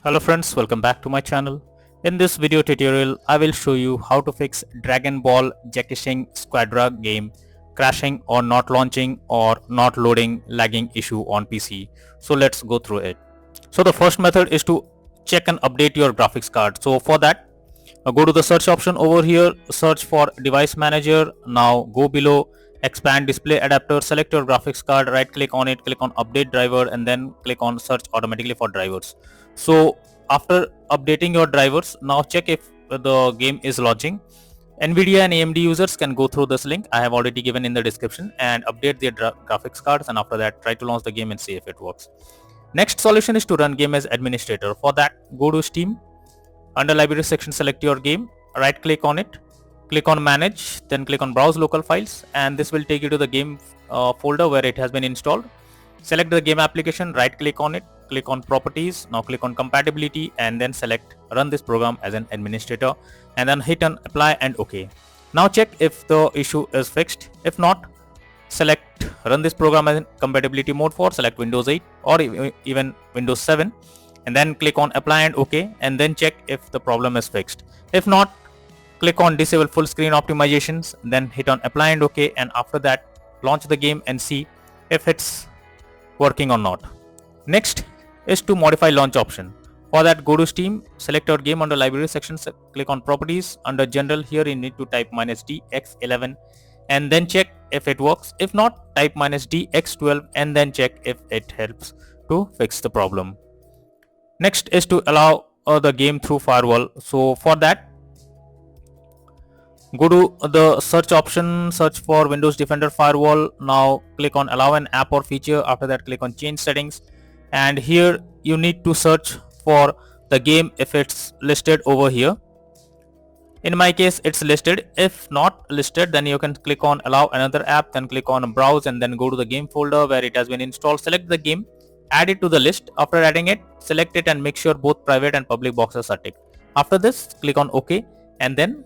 Hello friends, welcome back to my channel. In this video tutorial, I will show you how to fix Dragon Ball GEKISHIN SQUADRA game crashing or not launching or not loading lagging issue on PC. So let's go through it. So the first method is to check and update your graphics card. So for that, go to the search option over here, search for device manager. Now go below expand display adapter, select your graphics card, right click on it, click on update driver and then click on search automatically for drivers. So after updating your drivers, now check if the game is launching. Nvidia and AMD users can go through this link I have already given in the description and update their graphics cards, and after that try to launch the game and see if it works. Next solution is to run game as administrator. For that, go to Steam. Under library section, select your game, right click on it, click on manage, then click on browse local files, and this will take you to the game folder where it has been installed. Select the game application, right click on it, click on properties, now click on compatibility and then select run this program as an administrator and then hit on apply and OK. Now check if the issue is fixed. If not, select run this program as in compatibility mode for select Windows 8 or even Windows 7 and then click on apply and OK and then check if the problem is fixed. If not, click on disable full screen optimizations, then hit on apply and OK, and after that launch the game and see if it's working or not. Next is to modify launch option. For that, go to Steam, select your game under library section, click on properties. Under general, here you need to type -DX11 and then check if it works. If not, type -DX12 and then check if it helps to fix the problem. Next is to allow the game through firewall. So for that, go to the search option, search for Windows Defender Firewall. Now click on allow an app or feature. After that, click on change settings, and here you need to search for the game if it's listed over here. In my case, it's listed. If not listed, then you can click on allow another app, then click on browse and then go to the game folder where it has been installed. Select the game, add it to the list. After adding it, select it and make sure both private and public boxes are ticked. After this, click on OK and then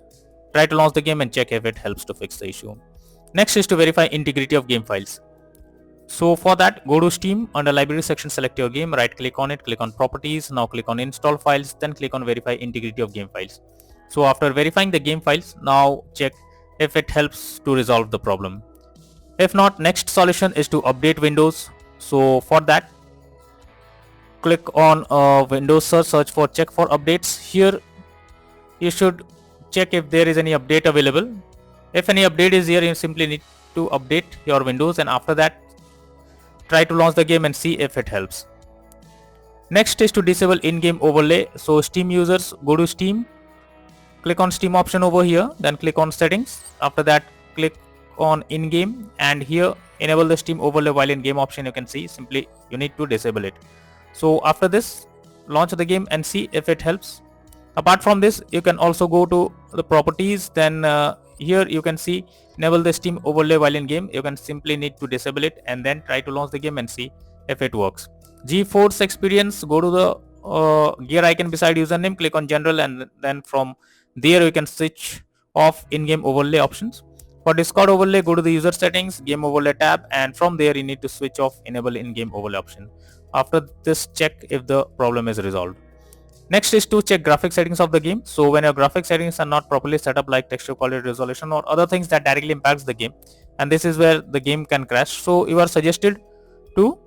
try to launch the game and check if it helps to fix the issue. Next is to verify integrity of game files. So for that, go to Steam, under library section, select your game, right click on it, click on properties, now click on install files, then click on verify integrity of game files. So after verifying the game files, now check if it helps to resolve the problem. If not, next solution is to update Windows. So for that, click on Windows search for check for updates. Here you should check if there is any update available. If any update is here, you simply need to update your Windows, and after that try to launch the game and see if it helps. Next is to disable in-game overlay. So Steam users, go to Steam, click on Steam option over here, then click on settings. After that, click on in-game, and here enable the Steam overlay while in game option. You can see simply you need to disable it. So after this, launch the game and see if it helps. Apart from this, you can also go to the properties, then here you can see enable the Steam overlay while in game. You can simply need to disable it and then try to launch the game and see if it works. GeForce experience, go to the gear icon beside username, click on general, and then from there you can switch off in-game overlay options. For Discord overlay, go to the user settings, game overlay tab, and from there you need to switch off enable in-game overlay option. After this, check if the problem is resolved. Next is to check graphic settings of the game. So when your graphic settings are not properly set up, like texture quality, resolution or other things that directly impacts the game, and this is where the game can crash, so you are suggested to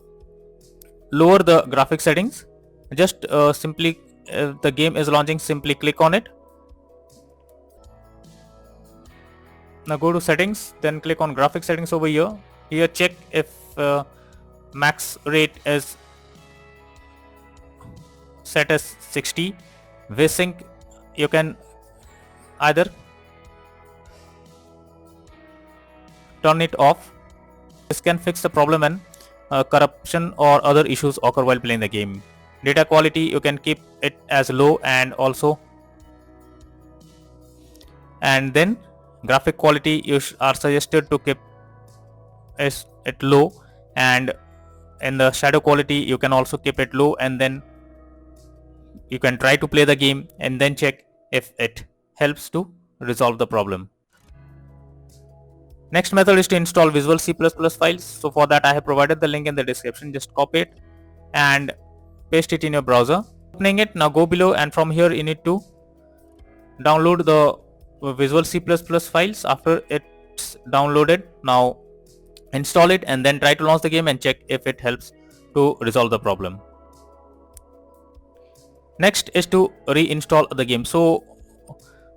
lower the graphic settings. Just simply if the game is launching, simply click on it. Now go to settings, then click on graphic settings over here. Here check if max rate is set as 60. VSync, you can either turn it off. This can fix the problem when corruption or other issues occur while playing the game. Data quality, you can keep it as low, and then graphic quality you are suggested to keep it low, and in the shadow quality you can also keep it low, and then you can try to play the game and then check if it helps to resolve the problem. Next method is to install Visual C++ files. So for that, I have provided the link in the description. Just copy it and paste it in your browser. Opening it, now go below, and from here you need to download the Visual C++ files. After it's downloaded, now install it and then try to launch the game and check if it helps to resolve the problem. Next is to reinstall the game. So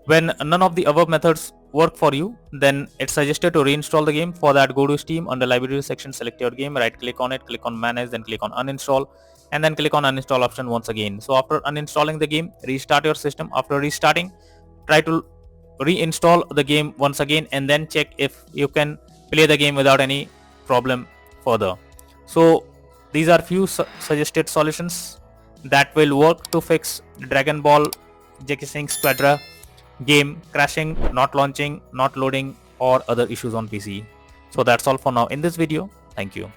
when none of the above methods work for you, then it's suggested to reinstall the game. For that, go to Steam, under library section, select your game, right click on it, click on manage, then click on uninstall, and then click on uninstall option once again. So after uninstalling the game, restart your system. After restarting, try to reinstall the game once again and then check if you can play the game without any problem further. So these are few suggested solutions that will work to fix Dragon Ball GEKISHIN SQUADRA game crashing, not launching, not loading, or other issues on PC. So that's all for now in this video. Thank you.